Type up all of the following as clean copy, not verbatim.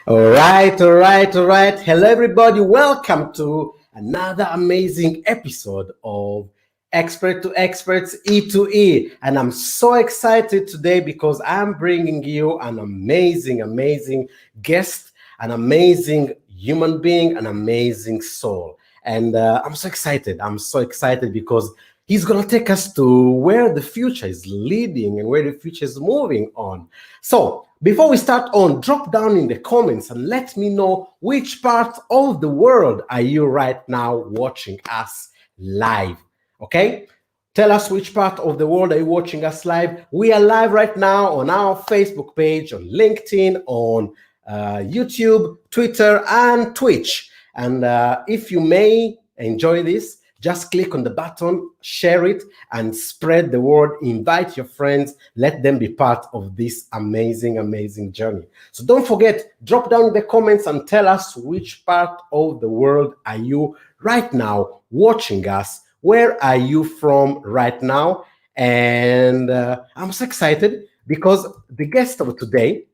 All right, all right, all right. Hello, everybody. Welcome to another amazing episode of Expert to Experts E2E. And I'm so excited today because I'm bringing you an amazing, amazing guest, an amazing human being, an amazing soul. And I'm so excited. I'm so excited because he's going to take us to where the future is leading and where the future is moving on. So, before we start on, drop down in the comments and let me know which part of the world are you right now watching us live, okay? Tell us which part of the world are you watching us live. We are live right now on our Facebook page, on LinkedIn, on YouTube, Twitter, and Twitch. And if you may enjoy this, just click on the button, share it, and spread the word. Invite your friends. Let them be part of this amazing, amazing journey. So don't forget, drop down in the comments and tell us which part of the world are you right now watching us. Where are you from right now? And I'm so excited because the guest of today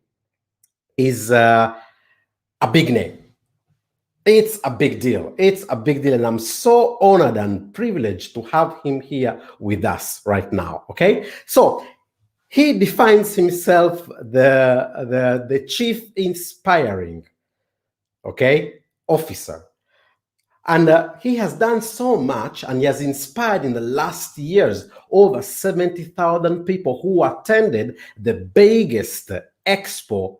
is a big name. It's a big deal. It's a big deal. And I'm so honored and privileged to have him here with us right now. Okay. So he defines himself the chief inspiring, officer. And he has done so much and he has inspired in the last years over 70,000 people who attended the biggest expo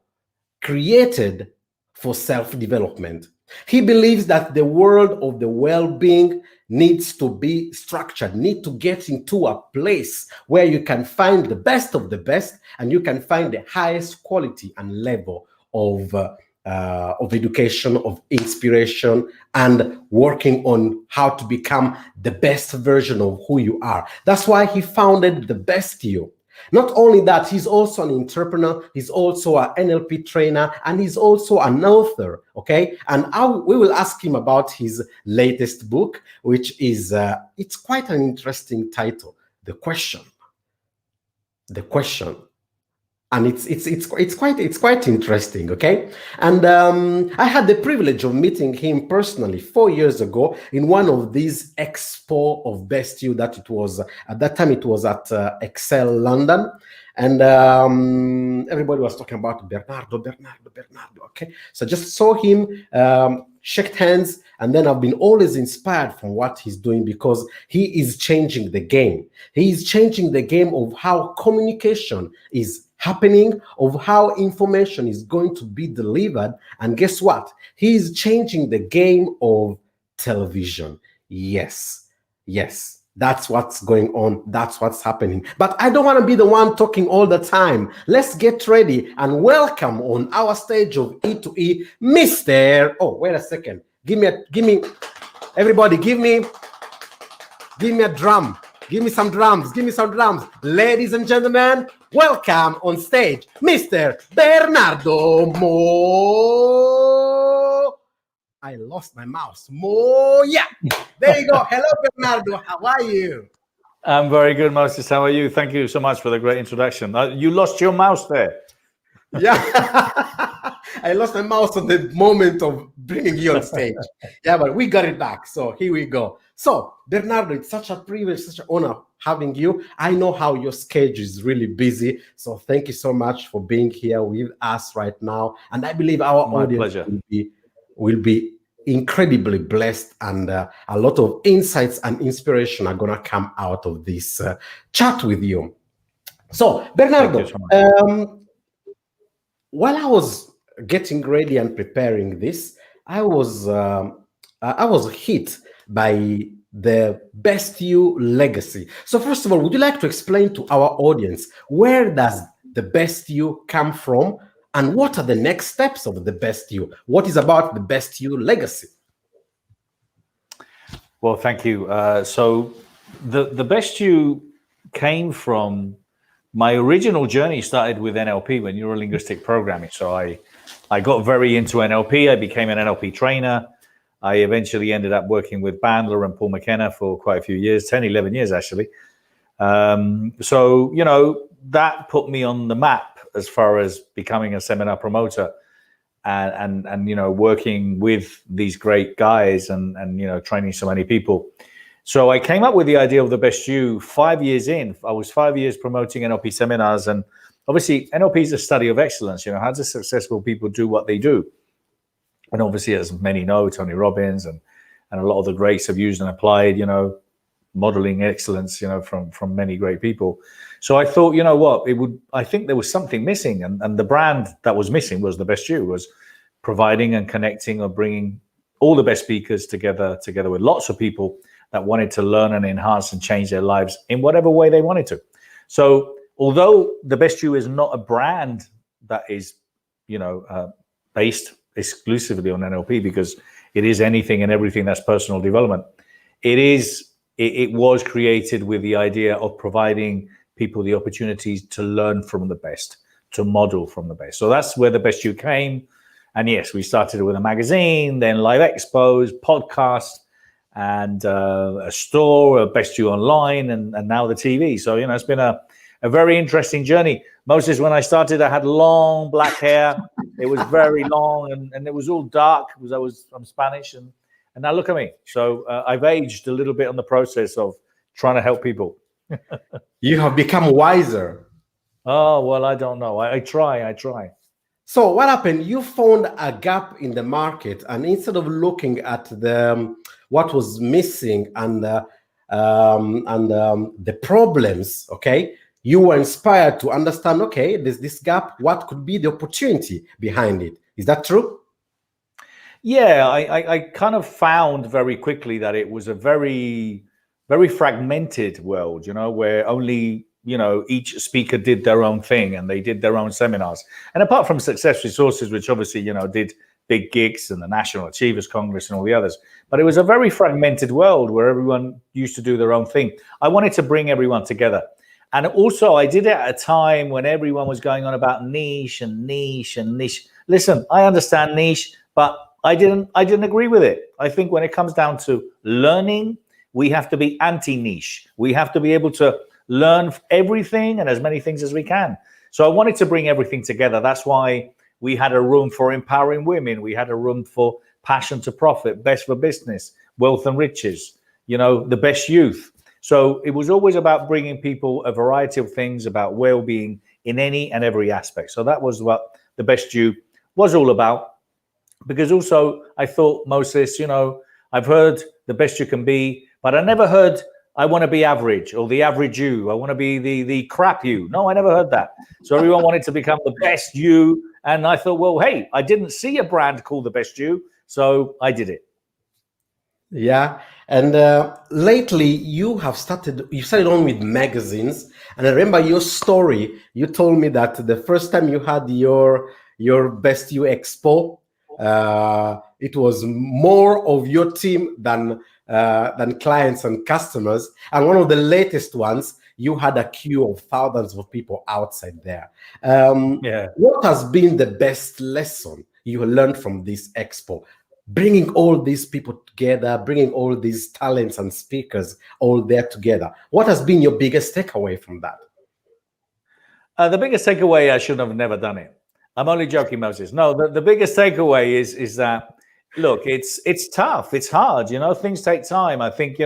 created for self-development. He believes that the world of the well-being needs to be structured, need to get into a place where you can find the best of the best and you can find the highest quality and level of education, of inspiration, and working on how to become the best version of who you are. That's why he founded The Best You. Not only that, he's also an entrepreneur, he's also an NLP trainer, and he's also an author, okay? And we will ask him about his latest book, which is, it's quite an interesting title, The Question. The Question. And it's quite interesting, okay? And I had the privilege of meeting him personally 4 years ago in one of these expo of Best You that it was at that time. It was at Excel London, and everybody was talking about Bernardo. Okay, so just saw him, shook hands, and then I've been always inspired from what he's doing because he is changing the game. He is changing the game of how communication is happening, of how information is going to be delivered. And guess what? He is changing the game of television. Yes, that's what's going on. That's what's happening. But I don't want to be the one talking all the time. Let's get ready and welcome on our stage of E2E, Mr. Oh, wait a second. Give me, everybody, give me a drum. Give me some drums. Ladies and gentlemen, welcome on stage, Mr. Bernardo Moya. I lost my mouse. Moya. There you go. Hello, Bernardo. How are you? I'm very good, Moses. How are you? Thank you so much for the great introduction. You lost your mouse there. Yeah. I lost my mouse at the moment of bringing you on stage. Yeah, but we got it back. So here we go. So, Bernardo, it's such a privilege, such an honor having you. I know how your schedule is really busy. So thank you so much for being here with us right now. And I believe our audience will be incredibly blessed, and a lot of insights and inspiration are going to come out of this chat with you. So, Bernardo, while I was getting ready and preparing this, I was hit by the Best You legacy. So first of all, would you like to explain to our audience where does the Best You come from, and what are the next steps of the Best You? What is about the Best You legacy? Well, thank you. So the Best You came from my original journey. Started with NLP, with neuro-linguistic programming. So I got very into NLP. I became an NLP trainer. I eventually ended up working with Bandler and McKenna for quite a few years, 10, 11 years actually. So, that put me on the map as far as becoming a seminar promoter. and working with these great guys and training so many people. So I came up with the idea of the Best You 5 years in. I was 5 years promoting NLP seminars, and obviously NLP is a study of excellence. How do successful people do what they do? And obviously, as many know, Tony Robbins and a lot of the greats have used and applied, modeling excellence, from many great people. So I thought, I think there was something missing, and the brand that was missing was the Best You, was providing and connecting or bringing all the best speakers together with lots of people that wanted to learn and enhance and change their lives in whatever way they wanted to. So although the Best You is not a brand that is, based exclusively on NLP, because it is anything and everything that's personal development, it was created with the idea of providing people the opportunities to learn from the best, to model from the best. So that's where the Best You came. And yes, we started with a magazine, then live expos, podcasts, and a store, a Best You online, and now the TV. So, it's been a very interesting journey. Moses, when I started, I had long black hair. It was very long, and it was all dark because I'm Spanish. And now look at me. So I've aged a little bit on the process of trying to help people. You have become wiser. Oh, well, I don't know. I try. So what happened? You found a gap in the market, and instead of looking at what was missing and the problems, okay, you were inspired to understand, okay, there's this gap. What could be the opportunity behind it? Is that true? Yeah, I kind of found very quickly that it was a very, very fragmented world, where only each speaker did their own thing and they did their own seminars. And apart from Success Resources, which obviously, did big gigs and the National Achievers Congress and all the others, but it was a very fragmented world where everyone used to do their own thing. I wanted to bring everyone together. And also I did it at a time when everyone was going on about niche and niche and niche. Listen, I understand niche, but I didn't agree with it. I think when it comes down to learning, we have to be anti-niche. We have to be able to learn everything and as many things as we can. So I wanted to bring everything together. That's why we had a room for empowering women. We had a room for passion to profit, best for business, wealth and riches, the best youth. So it was always about bringing people a variety of things about well-being in any and every aspect. So that was what the Best You was all about. Because also I thought, Moses, I've heard the best you can be, but I never heard I want to be average or the average you. I want to be the crap you. No, I never heard that. So everyone wanted to become the best you. And I thought, well, hey, I didn't see a brand called the Best You, so I did it. Yeah. And lately you started on with magazines. And I remember your story. You told me that the first time you had your Best You EXPO, it was more of your team than clients and customers. And one of the latest ones, you had a queue of thousands of people outside there. What has been the best lesson you learned from this expo? Bringing all these people together, bringing all these talents and speakers all there together. What has been your biggest takeaway from that? The biggest takeaway, I should have never done it. I'm only joking, Moses. No, the biggest takeaway is that, look, it's tough. It's hard. Things take time. I think,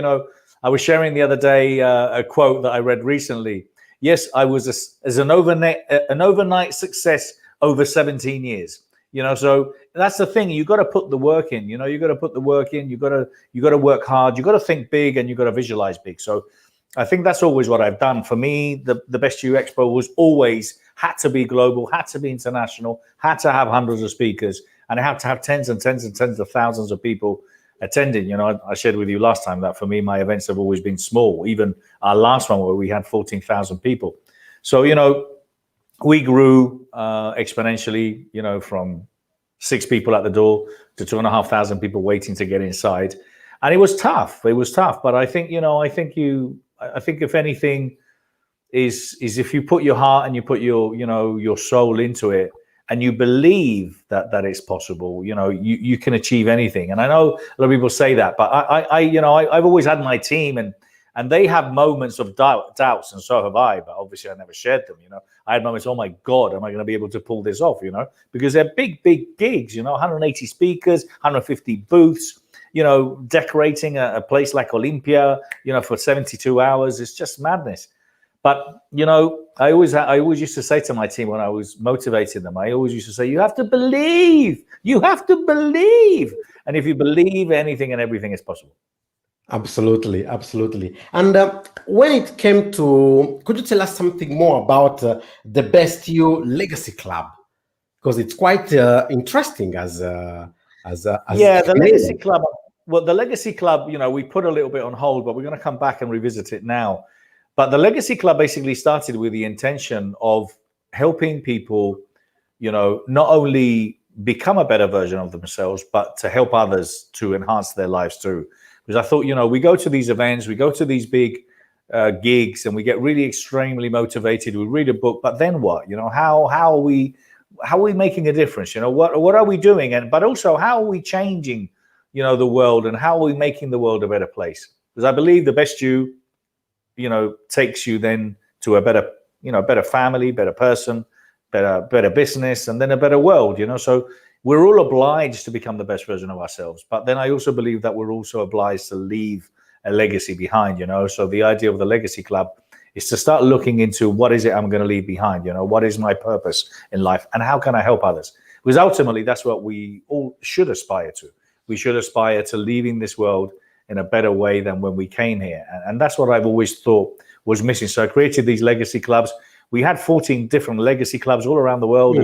I was sharing the other day a quote that I read recently. Yes, I was an overnight success over 17 years. So that's the thing. You got to put the work in. You got to put the work in. You got to work hard. You got to think big, and you got to visualize big. So I think that's always what I've done. For me, the Best You EXPO was always had to be global, had to be international, had to have hundreds of speakers, and it had to have tens and tens and tens of thousands of people attending. I shared with you last time that for me, my events have always been small. Even our last one where we had 14,000 people. So, we grew exponentially, from 6 people at the door to 2,500 people waiting to get inside. And it was tough. But I think, I think if anything is if you put your heart and you put your soul into it, and you believe that it's possible, you can achieve anything. And I know a lot of people say that, but I've always had my team, and And they have moments of doubts, and so have I, but obviously I never shared them, I had moments, oh my God, am I going to be able to pull this off, because they're big, big gigs, 180 speakers, 150 booths, decorating a place like Olympia, for 72 hours. It's just madness. But, I always used to say to my team when I was motivating them, I always used to say, you have to believe. And if you believe, anything and everything is possible. Absolutely. And when it came to, could you tell us something more about the Best You Legacy Club? Because it's quite interesting as the Legacy Club. Well, the Legacy Club, we put a little bit on hold, but we're going to come back and revisit it now. But the Legacy Club basically started with the intention of helping people, not only become a better version of themselves, but to help others to enhance their lives too. Because I thought, we go to these events, we go to these big gigs, and we get really extremely motivated. We read a book, but then what? How are we making a difference? What are we doing? But also, how are we changing, the world, and how are we making the world a better place? Because I believe the best you takes you then to a better, better family, better person, better business, and then a better world, So we're all obliged to become the best version of ourselves. But then I also believe that we're also obliged to leave a legacy behind, So the idea of the Legacy Club is to start looking into what is it I'm going to leave behind, what is my purpose in life, and how can I help others? Because ultimately, that's what we all should aspire to. We should aspire to leaving this world in a better way than when we came here. And that's what I've always thought was missing. So I created these legacy clubs. We had 14 different legacy clubs all around the world,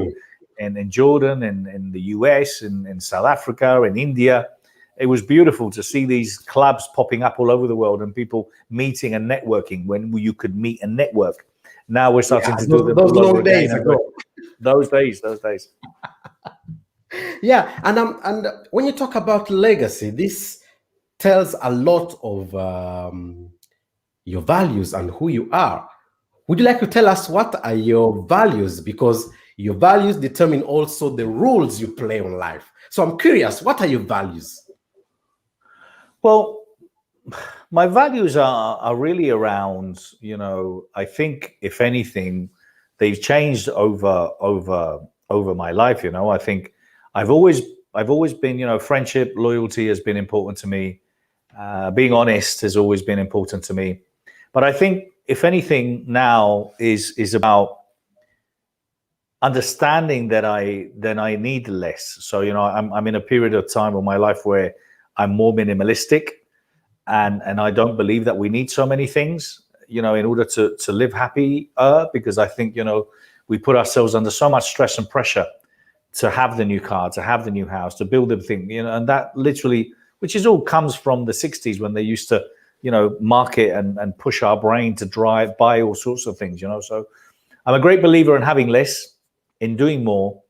in Jordan, in the US, in South Africa, in India. It was beautiful to see these clubs popping up all over the world and people meeting and networking when you could meet and network. Now we're starting to do them those all over long days again. ago. Those days. Yeah, and when you talk about legacy, this tells a lot of your values and who you are. Would you like to tell us what are your values? Because your values determine also the rules you play on life. So I'm curious, what are your values? Well, my values are really around, I think if anything, they've changed over my life. I think I've always been, friendship, loyalty has been important to me. Being honest has always been important to me. But I think if anything now is about understanding that I need less. So, I'm in a period of time of my life where I'm more minimalistic, and I don't believe that we need so many things, in order to live happy, because I think, we put ourselves under so much stress and pressure to have the new car, to have the new house, to build everything, and that literally, which is all comes from the 60s when they used to, market and push our brain to buy all sorts of things, So I'm a great believer in having less, in doing more,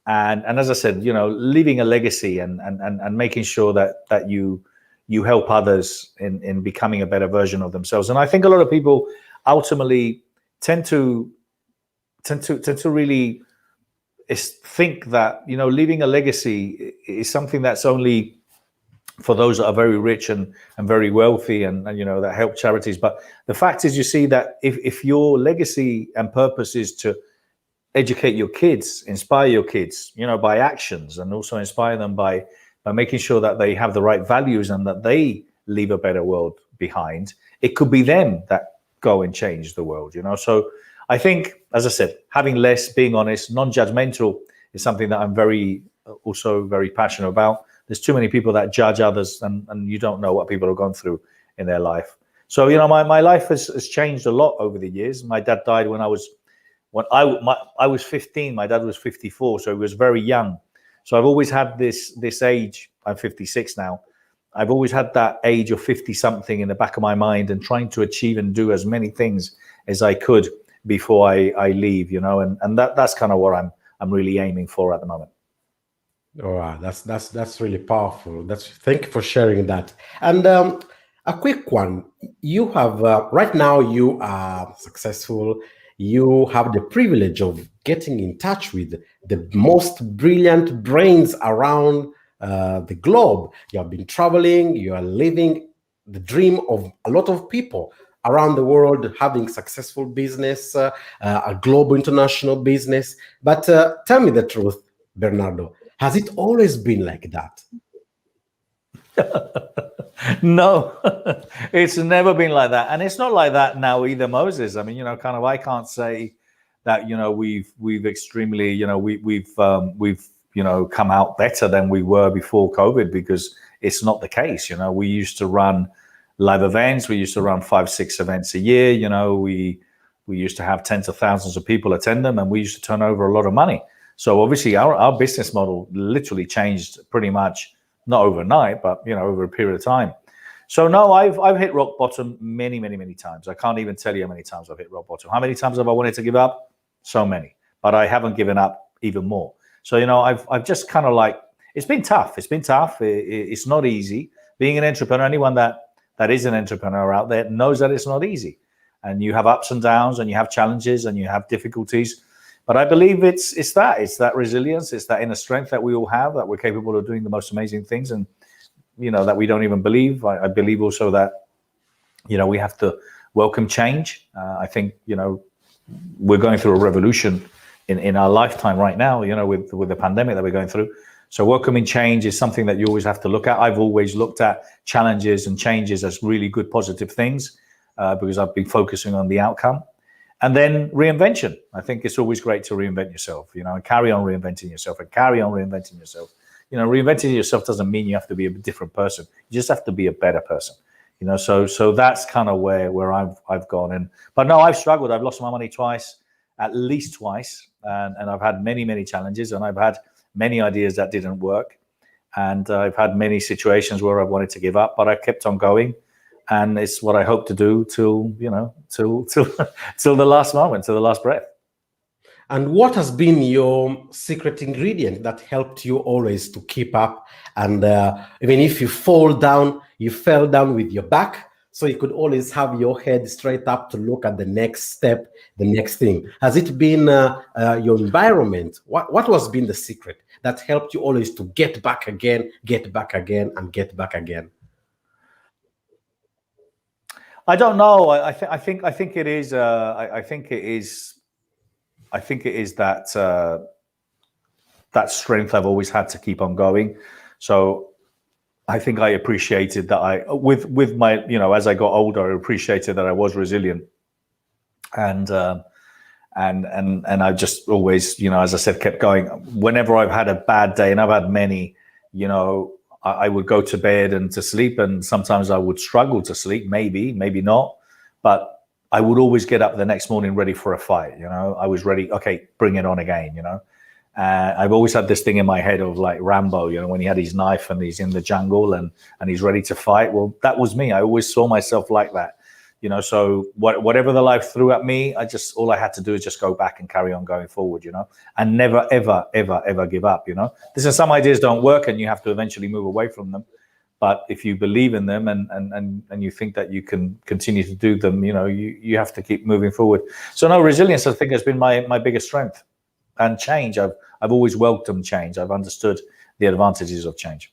and as I said, leaving a legacy and making sure that you help others in becoming a better version of themselves. And I think a lot of people ultimately tend to really think that, leaving a legacy is something that's only for those that are very rich and very wealthy and that help charities. But the fact is, you see that if your legacy and purpose is to educate your kids, inspire your kids, by actions, and also inspire them by making sure that they have the right values and that they leave a better world behind, it could be them that go and change the world, So I think, as I said, having less, being honest, non-judgmental is something that I'm also very passionate about. There's too many people that judge others, and you don't know what people have gone through in their life. So, my life has changed a lot over the years. My dad died when I was 15. My dad was 54, so he was very young. So I've always had this age. I'm 56 now. I've always had that age of 50 something in the back of my mind, and trying to achieve and do as many things as I could before I leave, and that's kind of what I'm really aiming for at the moment. All right, that's really powerful. Thank you for sharing that. And a quick one: you have right now, you are successful. You have the privilege of getting in touch with the most brilliant brains around the globe. You have been traveling. You are living the dream of a lot of people around the world having successful business, a global international business. But tell me the truth, Bernardo, has it always been like that? No, it's never been like that, and it's not like that now either, Moses. I mean, kind of, I can't say that we've extremely, we've come out better than we were before COVID, because it's not the case. We used to run live events. We used to run 5-6 events a year. We used to have tens of thousands of people attend them, and we used to turn over a lot of money. So obviously our business model literally changed pretty much, not overnight, but over a period of time. So no, I've hit rock bottom many, many, many times. I can't even tell you how many times I've hit rock bottom. How many times have I wanted to give up? So many, but I haven't given up even more. So I've just kind of like, it's been tough. It's been tough. It's not easy being an entrepreneur. Anyone that is an entrepreneur out there knows that it's not easy, and you have ups and downs, and you have challenges, and you have difficulties. But I believe it's that resilience, it's that inner strength that we all have, that we're capable of doing the most amazing things, and that we don't even believe. I believe also that we have to welcome change. I think we're going through a revolution in our lifetime right now, with the pandemic that we're going through. So welcoming change is something that you always have to look at. I've always looked at challenges and changes as really good, positive things, because I've been focusing on the outcome. And then reinvention. I think it's always great to reinvent yourself, and carry on reinventing yourself and carry on reinventing yourself. Reinventing yourself doesn't mean you have to be a different person. You just have to be a better person. So that's kind of where I've gone. But no, I've struggled. I've lost my money twice, at least twice, and I've had many, many challenges, and I've had many ideas that didn't work, and I've had many situations where I've wanted to give up, but I kept on going. And it's what I hope to do till the last moment, till the last breath. And what has been your secret ingredient that helped you always to keep up? And even if you fall down, you fell down with your back, so you could always have your head straight up to look at the next step, the next thing. Has it been your environment? What has been the secret that helped you always to get back again, and get back again? I don't know. I think it is. I think it is that that strength I've always had to keep on going. So I think I appreciated that with my, as I got older, I appreciated that I was resilient, and I just always, as I said, kept going. Whenever I've had a bad day, and I've had many, I would go to bed and to sleep, and sometimes I would struggle to sleep, maybe not, but I would always get up the next morning ready for a fight. I was ready. Okay, bring it on again. I've always had this thing in my head of like Rambo, when he had his knife and he's in the jungle and he's ready to fight. Well, that was me. I always saw myself like that. So whatever the life threw at me, all I had to do is just go back and carry on going forward, and never, ever, ever, ever give up, Listen, some ideas don't work and you have to eventually move away from them. But if you believe in them and you think that you can continue to do them, you have to keep moving forward. So no, resilience, I think, has been my biggest strength. And change, I've always welcomed change. I've understood the advantages of change.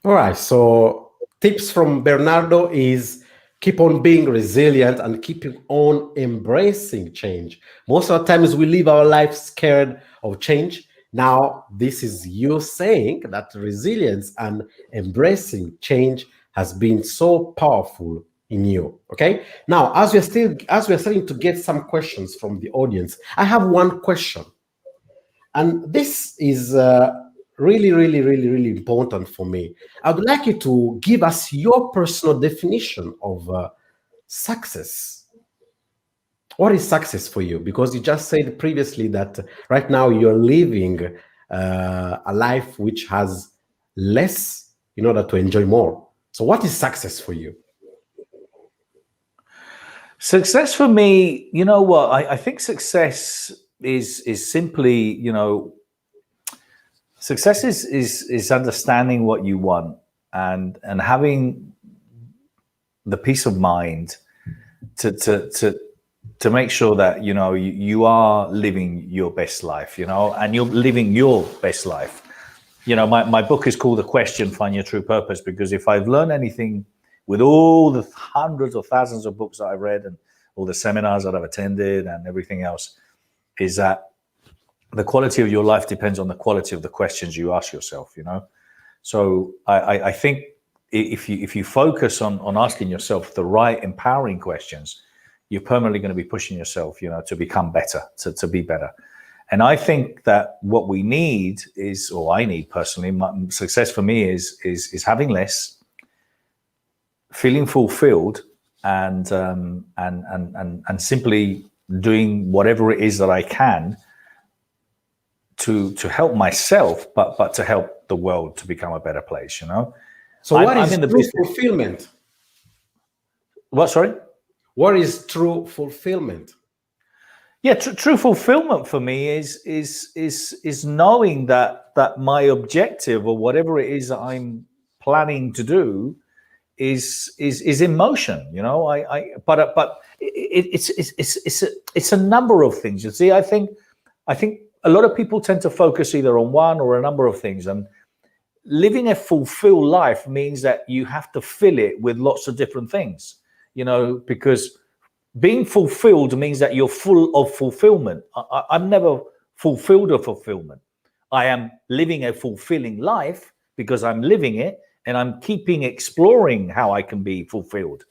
All right. So tips from Bernardo is keep on being resilient and keep on embracing change. Most of the times we live our life scared of change. Now, this is you saying that resilience and embracing change has been so powerful in you. Okay. Now, as we're starting to get some questions from the audience, I have one question. And this is really, really, really, really important for me. I would like you to give us your personal definition of success. What is success for you? Because you just said previously that right now you're living a life which has less in order to enjoy more. So what is success for you? Success for me, you know what? I think success is simply, success is understanding what you want and having the peace of mind to make sure that you are living your best life, and you're living your best life. My book is called The Question: Find Your True Purpose, because if I've learned anything with all the hundreds or thousands of books that I've read and all the seminars that I've attended and everything else, is that the quality of your life depends on the quality of the questions you ask yourself, you know? So I think if you focus on asking yourself the right empowering questions, you're permanently going to be pushing yourself, you know, to become better, to be better. And I think that what we need is, or I need personally, success for me is having less, feeling fulfilled, and simply doing whatever it is that I can to help myself, but to help the world to become a better place, you know? So what is true fulfillment? What, sorry? What is true fulfillment? Yeah, true fulfillment for me is knowing that my objective, or whatever it is that I'm planning to do, is in motion. You know, but it's a number of things. You see, I think a lot of people tend to focus either on one or a number of things, and living a fulfilled life means that you have to fill it with lots of different things. You know, because being fulfilled means that you're full of fulfillment. I'm never fulfilled of fulfillment. I am living a fulfilling life because I'm living it, and I'm keeping exploring how I can be fulfilled.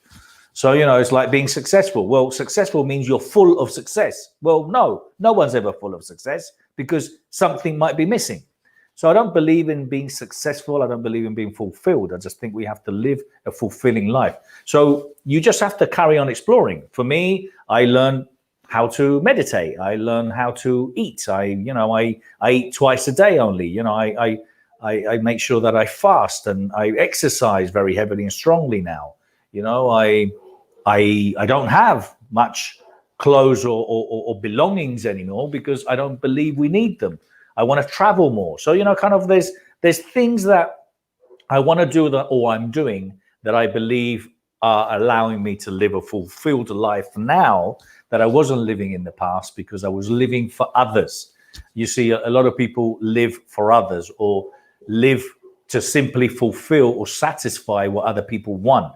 So, you know, it's like being successful. Well, successful means you're full of success. Well, no one's ever full of success, because something might be missing. So I don't believe in being successful. I don't believe in being fulfilled. I just think we have to live a fulfilling life. So you just have to carry on exploring. For me, I learned how to meditate. I learned how to eat. I eat twice a day only. You know, I make sure that I fast, and I exercise very heavily and strongly now. You know, I don't have much clothes or belongings anymore, because I don't believe we need them. I want to travel more. So, you know, kind of there's things that I want to do that, or I'm doing, that I believe are allowing me to live a fulfilled life now that I wasn't living in the past, because I was living for others. You see, a lot of people live for others, or live to simply fulfill or satisfy what other people want,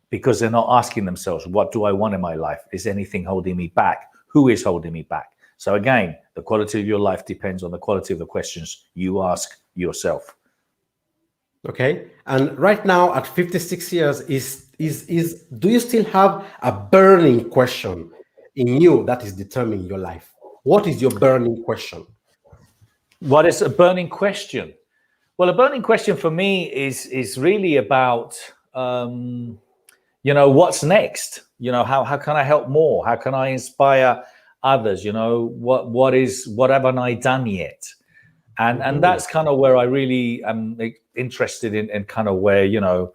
because they're not asking themselves, what do I want in my life? Is anything holding me back? Who is holding me back? So again, the quality of your life depends on the quality of the questions you ask yourself. Okay. And right now at 56 years, do you still have a burning question in you that is determining your life? What is your burning question? What is a burning question? Well, a burning question for me is really about, you know, what's next? You know, how can I help more? How can I inspire others? You know, what haven't I done yet? And that's kind of where I really am interested in kind of where, you know,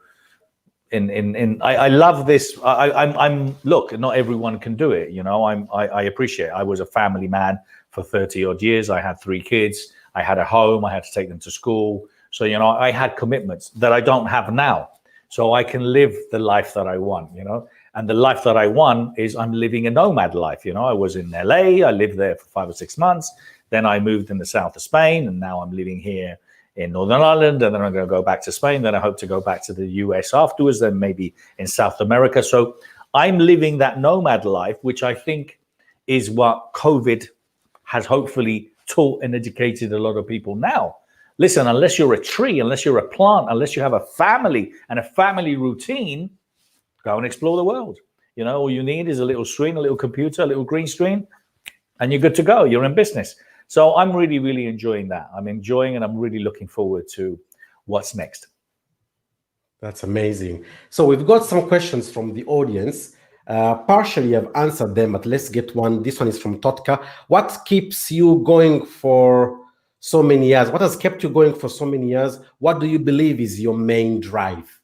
I love this. I'm look, not everyone can do it. You know, I appreciate it. I was a family man for 30 odd years. I had 3 kids. I had a home. I had to take them to school. So, you know, I had commitments that I don't have now. So I can live the life that I want, you know, and the life that I want is I'm living a nomad life. You know, I was in LA. I lived there for 5 or 6 months. Then I moved in the south of Spain, and now I'm living here in Northern Ireland, and then I'm going to go back to Spain. Then I hope to go back to the US afterwards, then maybe in South America. So I'm living that nomad life, which I think is what COVID has hopefully taught and educated a lot of people now. Listen, unless you're a tree, unless you're a plant, unless you have a family and a family routine, go and explore the world. You know, all you need is a little screen, a little computer, a little green screen, and you're good to go. You're in business. So I'm really, really enjoying that. I'm enjoying, and I'm really looking forward to what's next. That's amazing. So we've got some questions from the audience. Partially I've answered them, but let's get one. This one is from Totka. What keeps you going for so many years? What has kept you going for so many years? What do you believe is your main drive?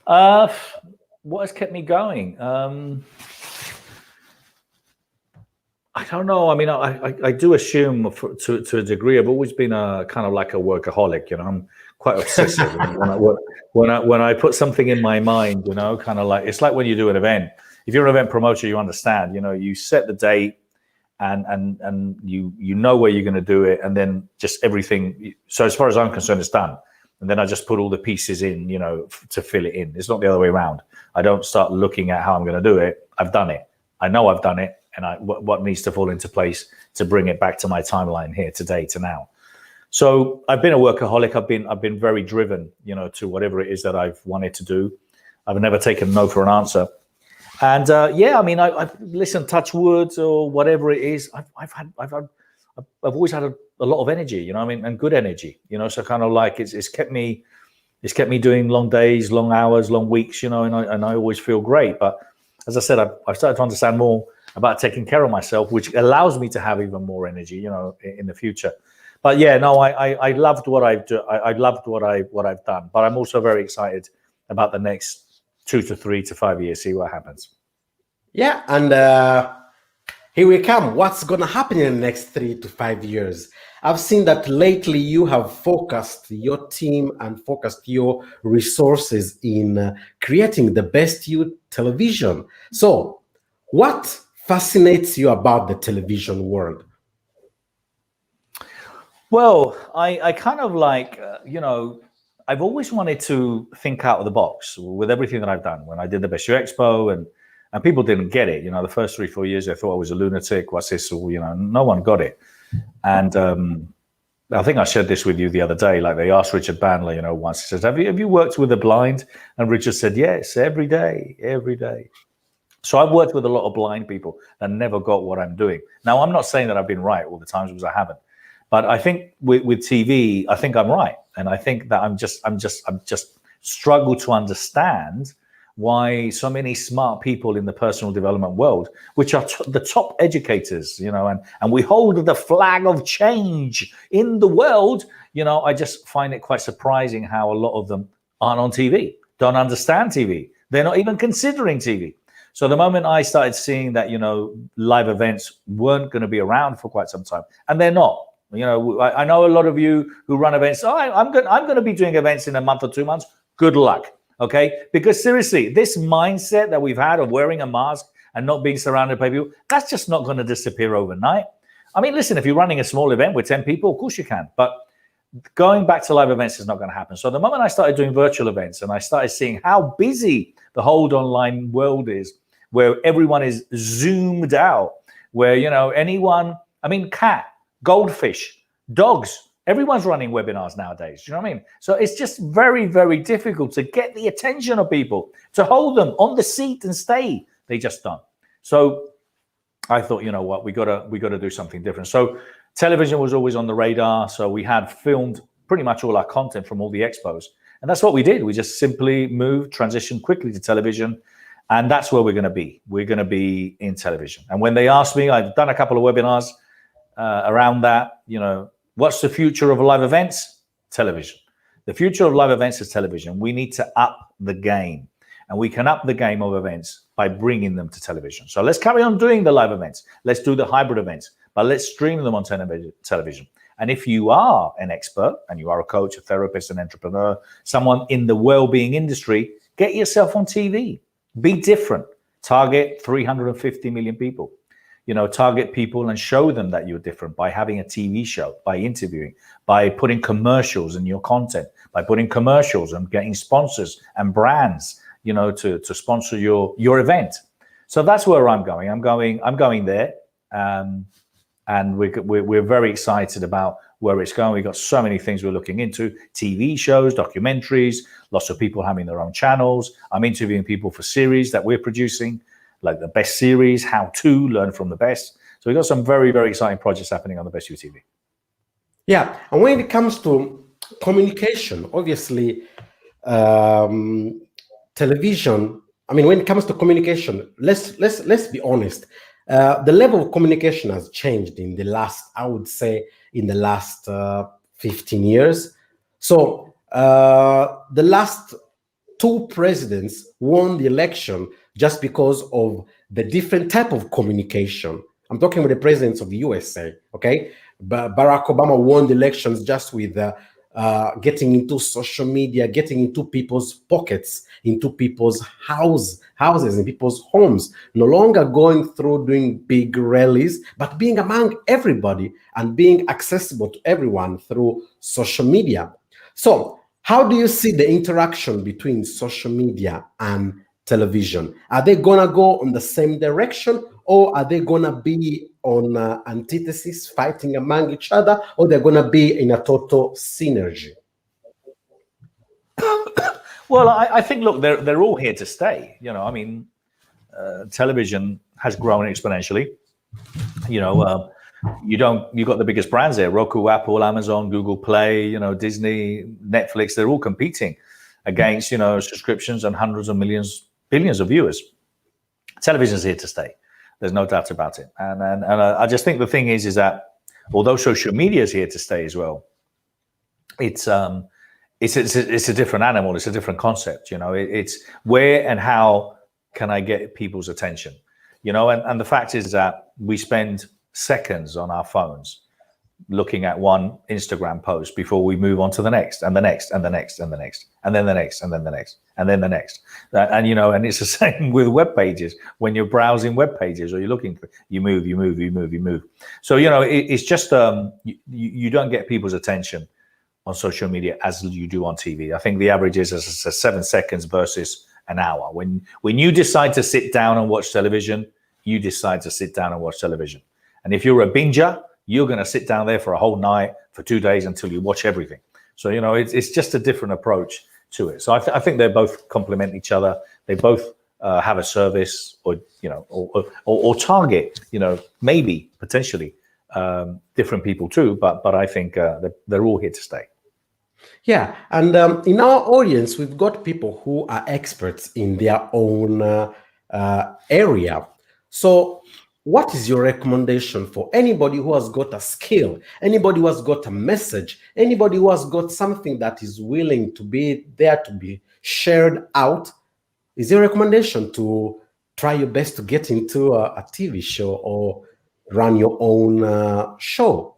What has kept me going? I don't know. I mean, I do assume to a degree, I've always been a kind of like a workaholic. You know, I'm quite obsessive. when I put something in my mind, you know, kind of like, it's like when you do an event. If you're an event promoter, you understand. You know, you set the date, and you know where you're going to do it, and then just everything. So as far as I'm concerned, it's done. and then I just put all the pieces in, to fill it in. It's not the other way around. I don't start looking at how I'm going to do it. I've done it. I know I've done it, and what needs to fall into place to bring it back to my timeline here today to now. So I've been a workaholic. I've been very driven, to whatever it is that I've wanted to do. I've never taken no for an answer. And I've listened, touch wood or whatever it is. I've always had a lot of energy, and good energy, so kind of like it's kept me doing long days, long hours, long weeks, and I always feel great. But as I said, I've started to understand more about taking care of myself, which allows me to have even more energy, in the future. But yeah, no, I loved what I've done. I loved what I've done, but I'm also very excited about the next 2 to 3 to 5 years, see what happens. Yeah, and here we come. What's going to happen in the next 3 to 5 years? I've seen that lately you have focused your team and focused your resources in creating the best youth television. So what fascinates you about the television world? Well, I kind of like, I've always wanted to think out of the box with everything that I've done. When I did the Best You EXPO and people didn't get it, the first 3-4 years, they thought I was a lunatic. What's this? Or, no one got it. And I think I shared this with you the other day. Like they asked Richard Bandler, once, he says, have you worked with the blind? And Richard said, yes, every day. So I've worked with a lot of blind people that never got what I'm doing. Now, I'm not saying that I've been right all the times, because I haven't. But I think with TV, I think I'm right. And I think that I'm just struggle to understand why so many smart people in the personal development world, which are the top educators, and we hold the flag of change in the world, I just find it quite surprising how a lot of them aren't on TV, don't understand TV. They're not even considering TV. So the moment I started seeing that, live events weren't going to be around for quite some time, and they're not. I know a lot of you who run events. I'm going to be doing events in a month or 2 months. Good luck. Okay. Because seriously, this mindset that we've had of wearing a mask and not being surrounded by people, that's just not going to disappear overnight. I mean, listen, if you're running a small event with 10 people, of course you can. But going back to live events is not going to happen. So the moment I started doing virtual events and I started seeing how busy the whole online world is, where everyone is zoomed out, where, cat, goldfish, dogs, everyone's running webinars nowadays. Do you know what I mean? So it's just very, very difficult to get the attention of people, to hold them on the seat and stay. They just don't. So I thought, you know what, we gotta do something different. So television was always on the radar. So we had filmed pretty much all our content from all the expos. And that's what we did. We just simply transitioned quickly to television. And that's where we're going to be. We're going to be in television. And when they asked me, I've done a couple of webinars around that, what's the future of live events? Television. The future of live events is television. We need to up the game, and we can up the game of events by bringing them to television. So let's carry on doing the live events. Let's do the hybrid events, but let's stream them on television. And if you are an expert and you are a coach, a therapist, an entrepreneur, someone in the well-being industry, get yourself on TV. Be different. Target 350 million people. Target people and show them that you're different by having a TV show, by interviewing, by putting commercials in your content, by putting commercials and getting sponsors and brands, to sponsor your event. So that's where I'm going. I'm going there. And we're very excited about where it's going. We've got so many things we're looking into: TV shows, documentaries, lots of people having their own channels. I'm interviewing people for series that we're producing, like the best series, how to learn from the best. So we've got some very, very exciting projects happening on the Best You TV. Yeah, and when it comes to communication, obviously, television. I mean, when it comes to communication, let's be honest. The level of communication has changed in the last, I would say, in the last 15 years. So the last 2 presidents won the election just because of the different type of communication. I'm talking with the presidents of the USA, okay? Barack Obama won the elections just with getting into social media, getting into people's pockets, into people's houses, in people's homes, no longer going through doing big rallies, but being among everybody and being accessible to everyone through social media. So How do you see the interaction between social media and television? Are they gonna go on the same direction, or are they gonna be on antithesis, fighting among each other, or they're gonna be in a total synergy? Well, I think, look, they're all here to stay. I mean, television has grown exponentially. You've got the biggest brands there: Roku, Apple, Amazon, Google Play, Disney, Netflix. They're all competing against, subscriptions and hundreds of millions, billions of viewers. Television's here to stay. There's no doubt about it. And I just think the thing is that although social media is here to stay as well, it's a different animal. It's a different concept. It's where and how can I get people's attention? And the fact is that we spend seconds on our phones looking at one Instagram post before we move on to the next and the next and the next and the next and then the next and then the next and then the next. And it's the same with web pages. When you're browsing web pages or you're looking for, you move. So, it's just, you don't get people's attention on social media as you do on TV. I think the average is 7 seconds versus an hour. When you decide to sit down and watch television, you decide to sit down and watch television. And if you're a binger, you're going to sit down there for a whole night, for 2 days, until you watch everything. So, it's just a different approach to it. So I think they both complement each other. They both have a service or target, maybe potentially different people too. But I think they're all here to stay. Yeah, and in our audience, we've got people who are experts in their own area. So what is your recommendation for anybody who has got a skill, anybody who has got a message, anybody who has got something that is willing to be there to be shared out? Is there a recommendation to try your best to get into a TV show or run your own show?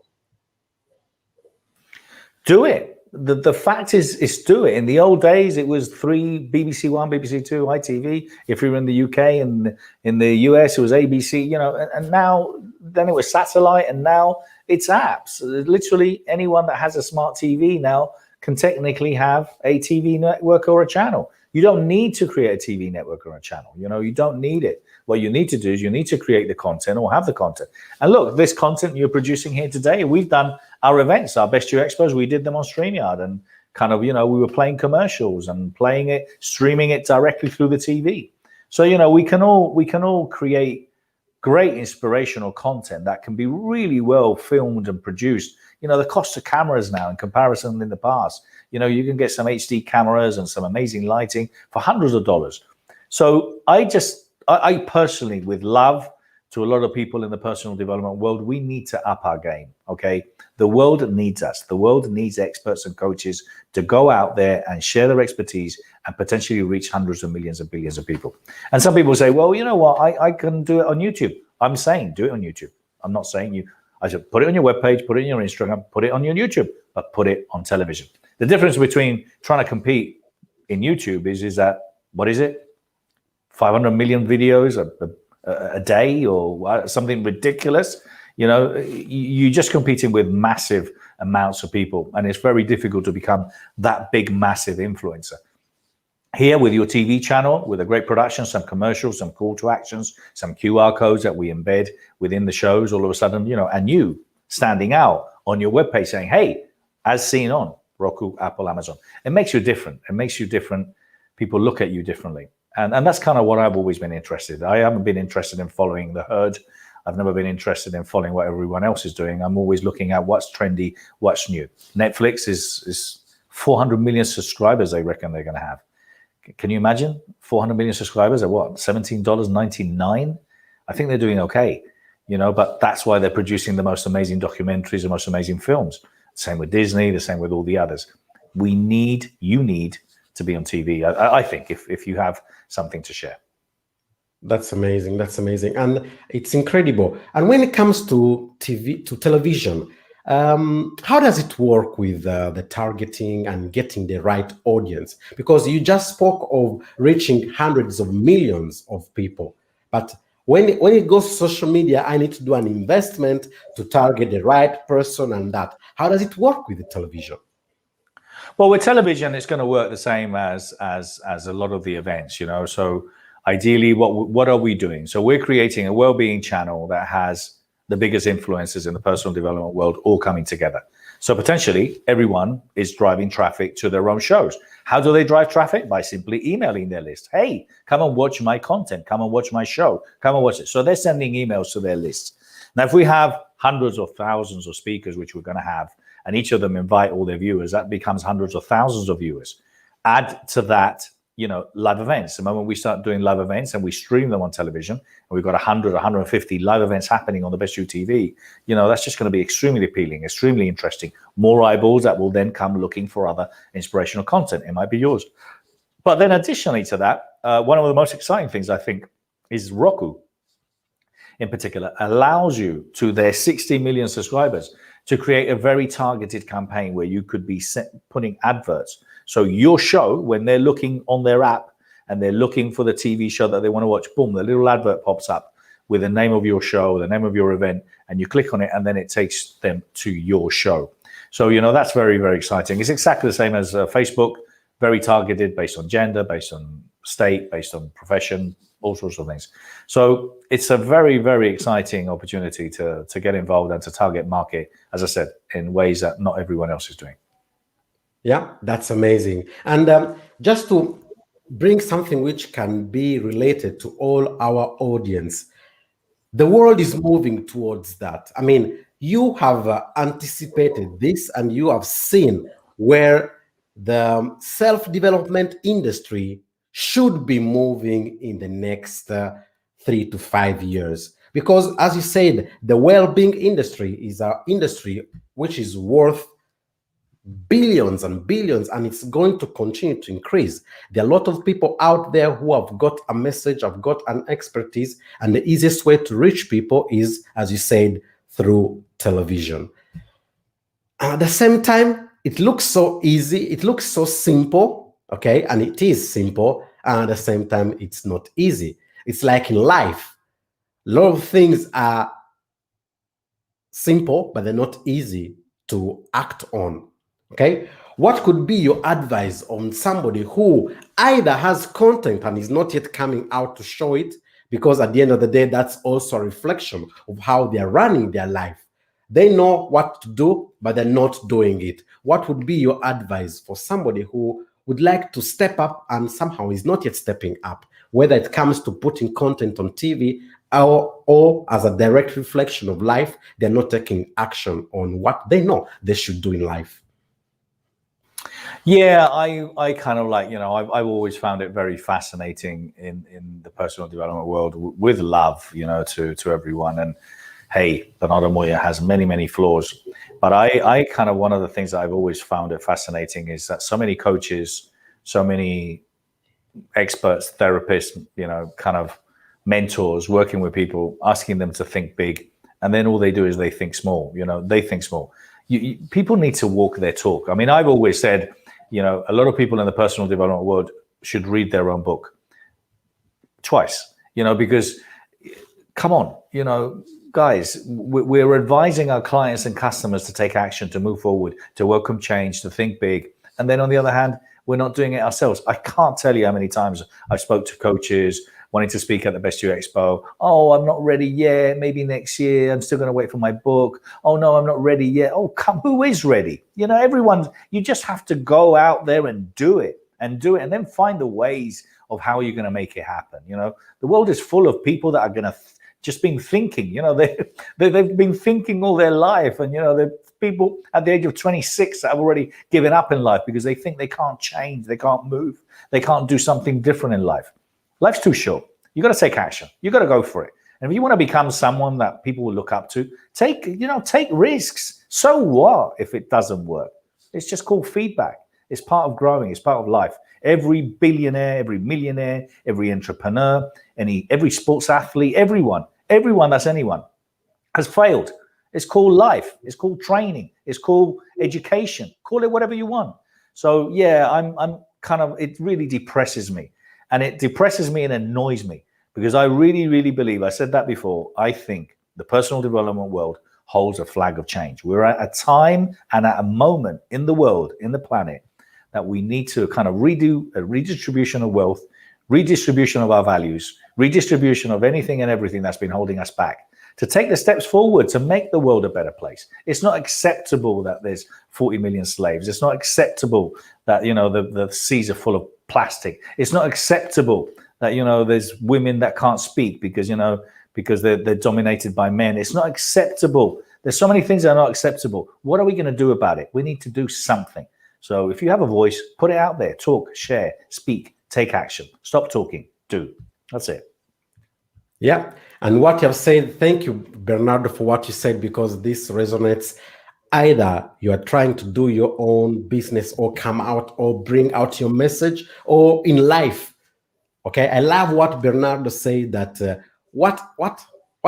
Do it. The fact is do it. In the old days, it was 3, BBC One, BBC Two, ITV. If you were in the UK and in the US, it was ABC, and now then it was satellite, and now it's apps. Literally anyone that has a smart TV now can technically have a TV network or a channel. You don't need to create a TV network or a channel. You don't need it. What you need to do is you need to create the content or have the content. And look, this content you're producing here today, we've done our events, our Best You EXPOs, we did them on StreamYard, and kind of, we were playing commercials and playing it, streaming it directly through the TV. So, we can all create great inspirational content that can be really well filmed and produced. The cost of cameras now in comparison in the past, you can get some HD cameras and some amazing lighting for hundreds of dollars. So I personally, with love to a lot of people in the personal development world, we need to up our game, okay? The world needs us. The world needs experts and coaches to go out there and share their expertise and potentially reach hundreds of millions and billions of people. And some people say, well, you know what? I can do it on YouTube. I'm saying do it on YouTube. I'm not saying I said put it on your webpage, put it on your Instagram, put it on your YouTube, but put it on television. The difference between trying to compete in YouTube is that, what is it? 500 million videos a day or something ridiculous. You're just competing with massive amounts of people, and it's very difficult to become that big, massive influencer. Here with your TV channel, with a great production, some commercials, some call to actions, some QR codes that we embed within the shows, all of a sudden, and you standing out on your webpage saying, hey, as seen on Roku, Apple, Amazon. It makes you different. It makes you different. People look at you differently. And that's kind of what I've always been interested in. I haven't been interested in following the herd. I've never been interested in following what everyone else is doing. I'm always looking at what's trendy, what's new. Netflix is 400 million subscribers they reckon they're going to have. Can you imagine? 400 million subscribers at what? $17.99? I think they're doing okay, but that's why they're producing the most amazing documentaries, the most amazing films. Same with Disney, the same with all the others. You need to be on TV, I think, if you have something to share. That's amazing. That's amazing. And it's incredible. And when it comes to television, how does it work with the targeting and getting the right audience? Because you just spoke of reaching hundreds of millions of people. But when it goes to social media, I need to do an investment to target the right person and that. How does it work with the television? Well, with television, it's going to work the same as a lot of the events, So ideally, what are we doing? So we're creating a well-being channel that has the biggest influencers in the personal development world all coming together. So potentially, everyone is driving traffic to their own shows. How do they drive traffic? By simply emailing their list. Hey, come and watch my content. Come and watch my show. Come and watch it. So they're sending emails to their lists. Now, if we have hundreds or thousands of speakers, which we're going to have, and each of them invite all their viewers, that becomes hundreds of thousands of viewers. Add to that, live events. The moment we start doing live events and we stream them on television, and we've got 100, 150 live events happening on the Best You TV, that's just going to be extremely appealing, extremely interesting. More eyeballs that will then come looking for other inspirational content. It might be yours. But then additionally to that, one of the most exciting things I think is Roku, in particular, allows you to their 60 million subscribers to create a very targeted campaign where you could be putting adverts. So your show, when they're looking on their app and they're looking for the TV show that they want to watch, boom, the little advert pops up with the name of your show, the name of your event, and you click on it, and then it takes them to your show. So, that's very, very exciting. It's exactly the same as Facebook, very targeted based on gender, based on state, based on profession, all sorts of things. So it's a very, very exciting opportunity to get involved and to target market, as I said, in ways that not everyone else is doing. Yeah, that's amazing. And just to bring something which can be related to all our audience, the world is moving towards that. I mean, you have anticipated this, and you have seen where the self-development industry should be moving in the next 3 to 5 years. Because as you said, the well-being industry is an industry which is worth billions and billions, and it's going to continue to increase. There are a lot of people out there who have got a message, have got an expertise, and the easiest way to reach people is, as you said, through television. At the same time, it looks so easy, it looks so simple, okay, and it is simple, and at the same time, it's not easy. It's like in life, a lot of things are simple, but they're not easy to act on, okay? What could be your advice on somebody who either has content and is not yet coming out to show it, because at the end of the day, that's also a reflection of how they're running their life. They know what to do, but they're not doing it. What would be your advice for somebody who would like to step up and somehow is not yet stepping up, whether it comes to putting content on TV or as a direct reflection of life, they're not taking action on what they know they should do in life? Yeah, I kind of like, I've always found it very fascinating in the personal development world, with love, to everyone. And hey, Bernardo Moya has many, many flaws. But I kind of, one of the things that I've always found it fascinating is that so many coaches, so many experts, therapists, kind of mentors working with people, asking them to think big. And then all they do is they think small, they think small. People need to walk their talk. I mean, I've always said, a lot of people in the personal development world should read their own book twice, because come on, guys, we're advising our clients and customers to take action, to move forward, to welcome change, to think big. And then on the other hand, we're not doing it ourselves. I can't tell you how many times I've spoke to coaches wanting to speak at the Best You EXPO. Oh, I'm not ready yet. Maybe next year. I'm still going to wait for my book. Oh, no, I'm not ready yet. Oh, come, who is ready? Everyone, you just have to go out there and do it, and then find the ways of how you're going to make it happen. The world is full of people that are going to just been thinking, they've been thinking all their life. And, the people at the age of 26 that have already given up in life because they think they can't change, they can't move, they can't do something different in life. Life's too short. You got to take action. You got to go for it. And if you want to become someone that people will look up to, take risks. So what if it doesn't work? It's just called feedback. It's part of growing. It's part of life. Every billionaire, every millionaire, every entrepreneur, every sports athlete, everyone that's anyone has failed. It's called life. It's called training. It's called education. Call it whatever you want. So yeah, I'm kind of, it really depresses me. And it depresses me and annoys me because I really, really believe, I said that before, I think the personal development world holds a flag of change. We're at a time and at a moment in the world, in the planet, that we need to kind of redo a redistribution of wealth, redistribution of our values, redistribution of anything and everything that's been holding us back, to take the steps forward to make the world a better place. It's not acceptable that there's 40 million slaves. It's not acceptable that, the seas are full of plastic. It's not acceptable that, there's women that can't speak because they're dominated by men. It's not acceptable. There's so many things that are not acceptable. What are we going to do about it? We need to do something. So if you have a voice, put it out there. Talk, share, speak, take action. Stop talking, do. That's it. Yeah. And what you have said, thank you, Bernardo, for what you said, because this resonates. Either you are trying to do your own business or come out or bring out your message, or in life. Okay. I love what Bernardo said, that what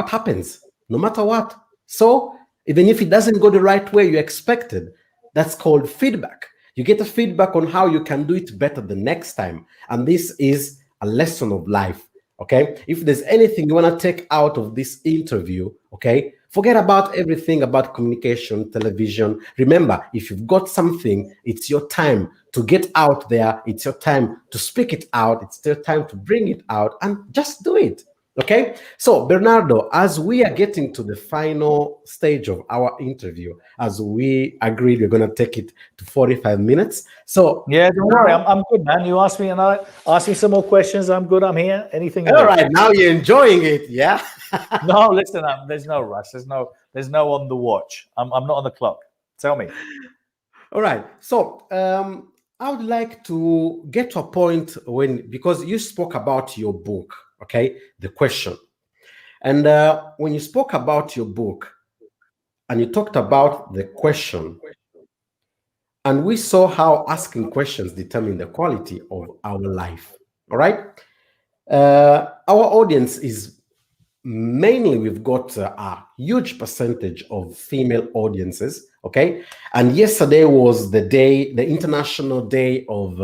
happens no matter what. So even if it doesn't go the right way you expected, that's called feedback. You get a feedback on how you can do it better the next time. And this is a lesson of life. Okay. If there's anything you want to take out of this interview, okay, forget about everything about communication, television. Remember, if you've got something, it's your time to get out there. It's your time to speak it out. It's your time to bring it out, and just do it. Okay. So Bernardo, as we are getting to the final stage of our interview, as we agreed, we're going to take it to 45 minutes. So yeah, don't worry, I'm good, man. You ask me and I ask me some more questions. I'm good. I'm here. Anything. All right. Now you're enjoying it. Yeah. No, listen, there's no rush. There's no on the watch. I'm not on the clock. Tell me. All right. So I would like to get to a point because you spoke about your book, okay, The Question. And when you spoke about your book and you talked about the question, and we saw how asking questions determine the quality of our life. All right. Our audience is mainly, we've got a huge percentage of female audiences. Okay. And yesterday was the International Day of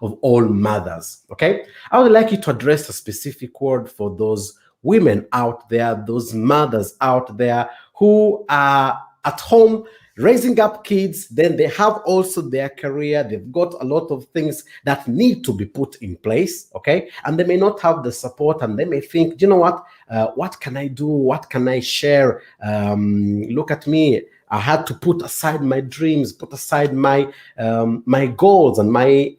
All Mothers. Okay. I would like you to address a specific word for those women out there, those mothers out there who are at home raising up kids. Then they have also their career. They've got a lot of things that need to be put in place. Okay. And they may not have the support, and they may think, you know what can I do? What can I share? Look at me. I had to put aside my dreams, put aside my my goals and my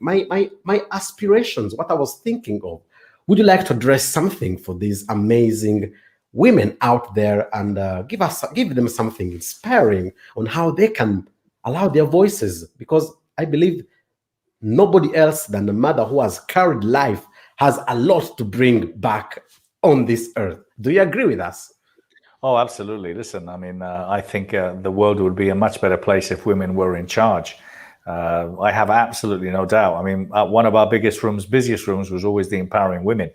aspirations, what I was thinking of. Would you like to address something for these amazing women out there and give them something inspiring on how they can allow their voices? Because I believe nobody else than the mother who has carried life has a lot to bring back on this earth. Do you agree with us? Oh, absolutely. Listen, I mean, I think the world would be a much better place if women were in charge. I have absolutely no doubt. I mean, one of our busiest rooms was always the empowering women.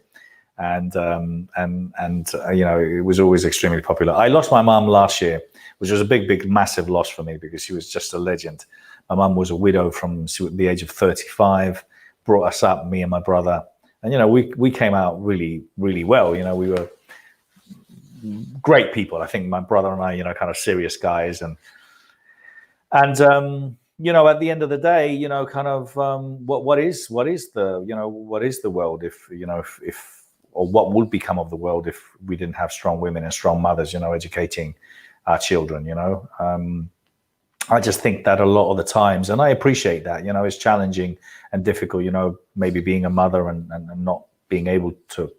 And it was always extremely popular. I lost my mom last year, which was a big, massive loss for me because she was just a legend. My mom was a widow from the age of 35, brought us up, me and my brother. And, we came out really, really well. We were great people. I think my brother and I, kind of serious guys. And at the end of the day, what is the world if or what would become of the world if we didn't have strong women and strong mothers, educating our children, I just think that a lot of the times, and I appreciate that, it's challenging and difficult, maybe being a mother and not being able to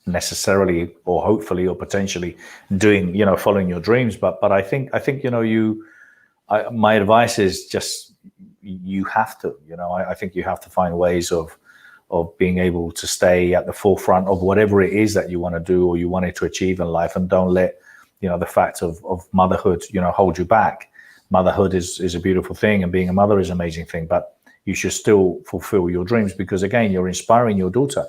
necessarily or hopefully or potentially doing, following your dreams. But I think, my advice is just, you have to, I think you have to find ways of being able to stay at the forefront of whatever it is that you want to do or you wanted to achieve in life, and don't let, the fact of motherhood, hold you back. Motherhood is a beautiful thing, and being a mother is an amazing thing, but you should still fulfill your dreams, because again, you're inspiring your daughter,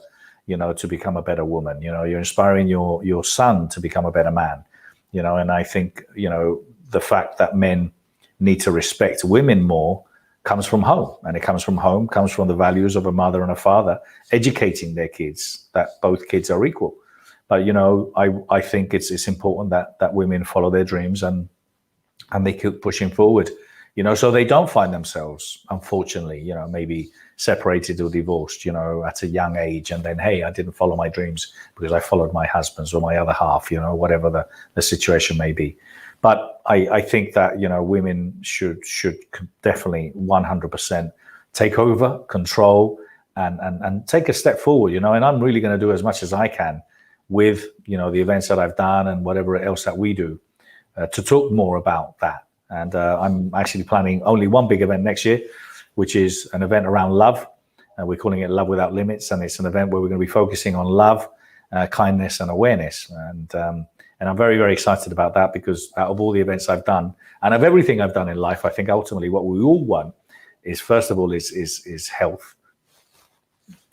to become a better woman. You're inspiring your son to become a better man, and I think, the fact that men need to respect women more comes from home, and it comes from the values of a mother and a father educating their kids that both kids are equal. But I think it's important that women follow their dreams and they keep pushing forward. so they don't find themselves, unfortunately, maybe separated or divorced, at a young age, and then, hey, I didn't follow my dreams because I followed my husband's or my other half, whatever the situation may be. But I think that, women should definitely 100% take over, control, and take a step forward, and I'm really going to do as much as I can with, the events that I've done and whatever else that we do to talk more about that. And I'm actually planning only one big event next year, which is an event around love. We're calling it Love Without Limits. And it's an event where we're going to be focusing on love, kindness, and awareness. And I'm very, very excited about that, because out of all the events I've done and of everything I've done in life, I think ultimately what we all want is, first of all, is health.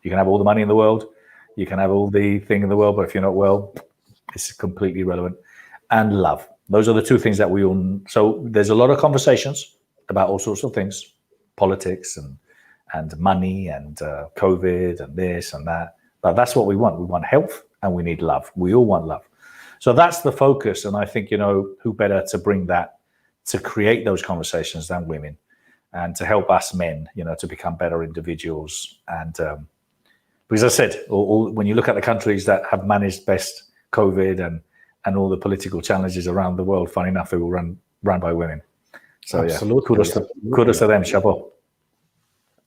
You can have all the money in the world, you can have all the thing in the world, but if you're not well, it's completely irrelevant. And love. Those are the two things that we all. So there's a lot of conversations about all sorts of things, politics and money and COVID and this and that. But that's what we want. We want health and we need love. We all want love. So that's the focus. And I think, who better to bring that, to create those conversations than women, and to help us men, to become better individuals. And because I said, when you look at the countries that have managed best COVID and all the political challenges around the world, funny enough, they were run by women. So absolutely. Kudos to them, chapeau.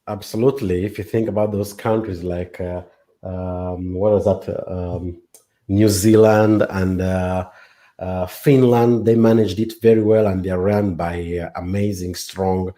Absolutely. If you think about those countries like, what was that? New Zealand and Finland, they managed it very well, and they're run by amazing, strong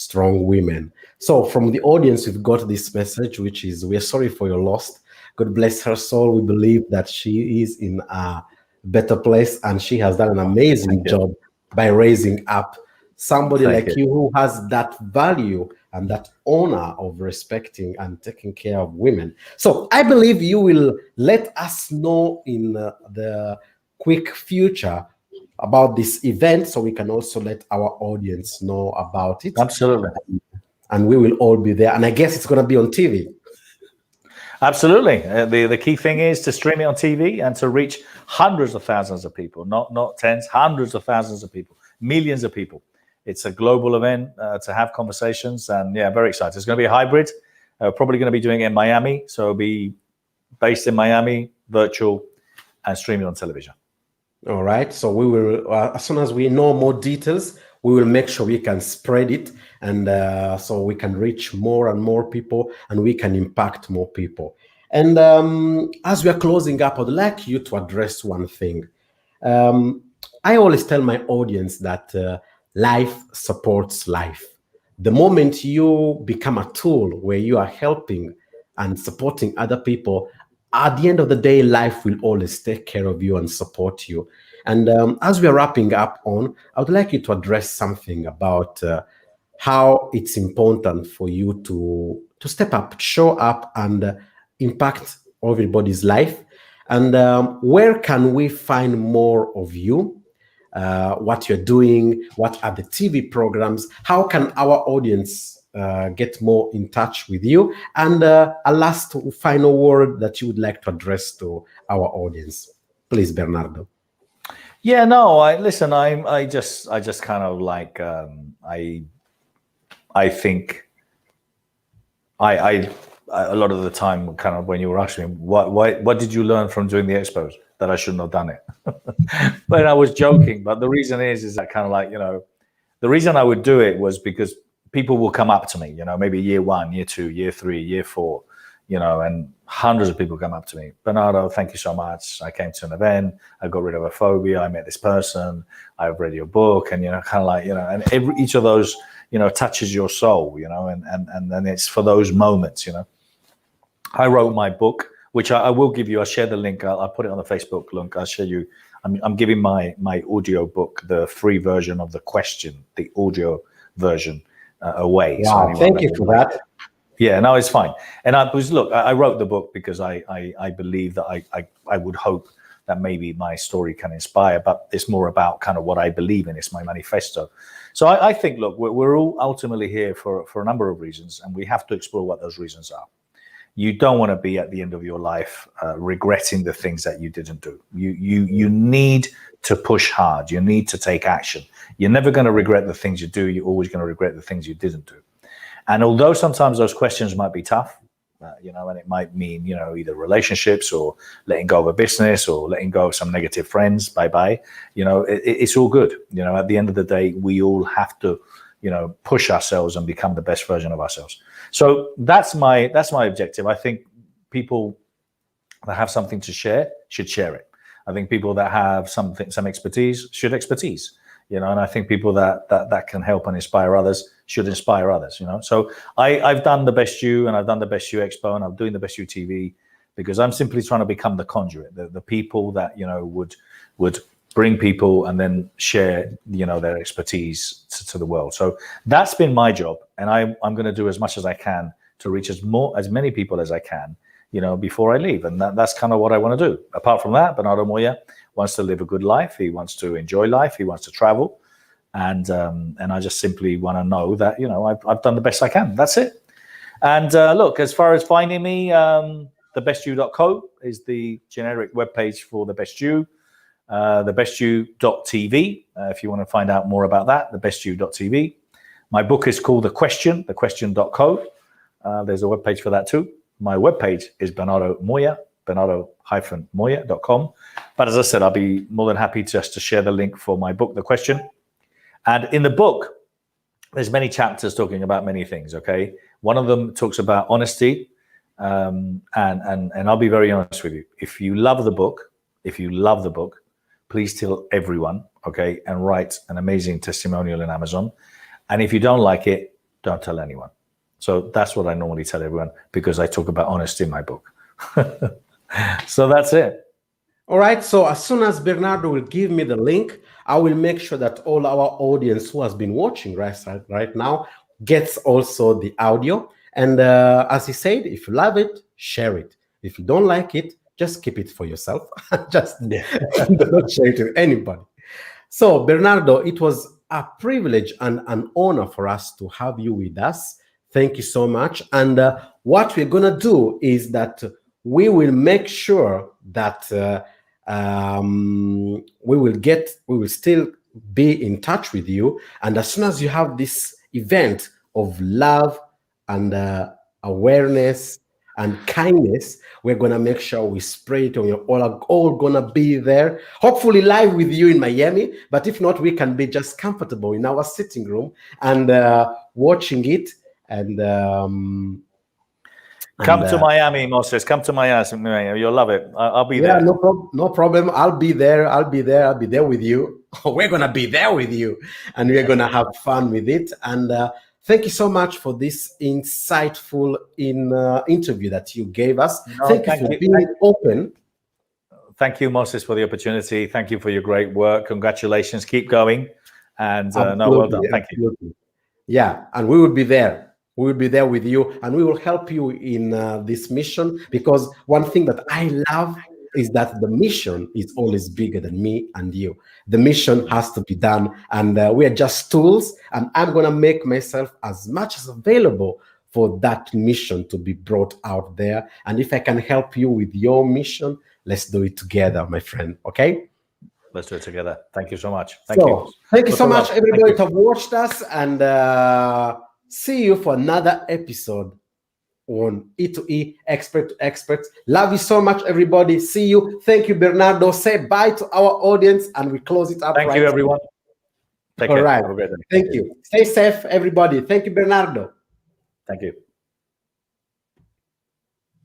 women. So from the audience, we've got this message, which is, we're sorry for your loss. God bless her soul. We believe that she is in a better place, and she has done an amazing job by raising up somebody like you who has that value and that honor of respecting and taking care of women. So I believe you will let us know in the quick future about this event, so we can also let our audience know about it. Absolutely. And we will all be there. And I guess it's going to be on TV. Absolutely. The key thing is to stream it on TV and to reach hundreds of thousands of people, not tens, hundreds of thousands of people, millions of people. It's a global event to have conversations, and very excited. It's going to be a hybrid. Probably going to be doing it in Miami, so it'll be based in Miami, virtual, and streaming on television. All right. So we will, as soon as we know more details, we will make sure we can spread it, and so we can reach more and more people, and we can impact more people. And as we are closing up, I'd like you to address one thing. I always tell my audience that life supports life. The moment you become a tool where you are helping and supporting other people, at the end of the day, life will always take care of you and support you. And as we are wrapping up on, I would like you to address something about how it's important for you to step up, show up, and impact everybody's life. And where can we find more of you? What you're doing? What are the TV programs? How can our audience get more in touch with you? And a last final word that you would like to address to our audience, please, Bernardo. Yeah, no, I just kind of like, I think I a lot of the time, kind of when you were asking me, what did you learn from doing the expos that I shouldn't have done it? But I was joking. But the reason is that kind of like, the reason I would do it was because people will come up to me, maybe year 1, year 2, year 3, year 4, and hundreds of people come up to me. Bernardo, thank you so much. I came to an event. I got rid of a phobia. I met this person. I've read your book, and kind of like, and each of those, touches your soul, and then it's for those moments, I wrote my book, which I will give you. I'll share the link. I'll put it on the Facebook link. I'll show you. I'm giving my audio book, the free version of the question, the audio version away. Wow, so thank you for that. Yeah, no, it's fine. And I wrote the book because I believe that I would hope that maybe my story can inspire, but it's more about kind of what I believe in. It's my manifesto. So I think, look, we're all ultimately here for a number of reasons, and we have to explore what those reasons are. you don't want to be at the end of your life regretting the things that you didn't do. You need to push hard. You need to take action. You're never going to regret the things you do. You're always going to regret the things you didn't do. And although sometimes those questions might be tough, and it might mean, either relationships or letting go of a business or letting go of some negative friends, bye-bye, it's all good. At the end of the day, we all have to, push ourselves and become the best version of ourselves. So that's my objective. I think people that have something to share should share it. I think people that have some expertise should expertise, and I think people that can help and inspire others should inspire others, So I've done the Best You, and I've done the Best You EXPO, and I'm doing the Best You TV because I'm simply trying to become the conduit, the people that, would bring people and then share, their expertise to the world. So that's been my job. And I'm going to do as much as I can to reach as many people as I can, before I leave. And that's kind of what I want to do. Apart from that, Bernardo Moya wants to live a good life. He wants to enjoy life. He wants to travel. And I just simply want to know that, I've done the best I can. That's it. And look, as far as finding me, thebestyou.co is the generic webpage for The Best You. Thebestyou.tv, if you want to find out more about that, thebestyou.tv. My book is called The Question.co. There's a webpage for that too. My webpage is Bernardo Moya, Bernardo-Moya.com. But as I said, I'll be more than happy just to share the link for my book, The Question. And in the book, there's many chapters talking about many things, okay? One of them talks about honesty. And I'll be very honest with you. If you love the book, please tell everyone, okay? And write an amazing testimonial in Amazon. And if you don't like it, don't tell anyone. So that's what I normally tell everyone because I talk about honesty in my book. So that's it. All right. So as soon as Bernardo will give me the link, I will make sure that all our audience who has been watching right now gets also the audio. And as he said, if you love it, share it. If you don't like it, just keep it for yourself. Just don't share it with anybody. So Bernardo, it was a privilege and an honor for us to have you with us. Thank you so much. And what we're going to do is that we will make sure that we will still be in touch with you. And as soon as you have this event of love and awareness and kindness, we're going to make sure we spray it on you. All going to be there, hopefully live with you in Miami. But if not, we can be just comfortable in our sitting room and watching it. And come to Miami, Moses. Come to Miami. You'll love it. I'll be there. No problem. I'll be there. I'll be there with you. We're going to be there with you. And we're going to have fun with it. And thank you so much for this insightful interview that you gave us. Thank you for being open. Thank you, Moses, for the opportunity. Thank you for your great work. Congratulations. Keep going. And well done. Thank you. Yeah, and we will be there. We will be there with you, and we will help you in this mission, because one thing that I love is that the mission is always bigger than me and you. The mission has to be done, and we are just tools, and I'm going to make myself as much as available for that mission to be brought out there. And if I can help you with your mission, let's do it together, my friend, okay? Let's do it together. Thank you so much. Thank you. Thank you so much, everybody, to have watched us, and see you for another episode on E2E Expert to Experts. Love you so much, everybody. See you. Thank you, Bernardo. Say bye to our audience, and we close it up. Thank you, everyone. Take care. All right. Have a great day. Thank you. Stay safe, everybody. Thank you, Bernardo. Thank you.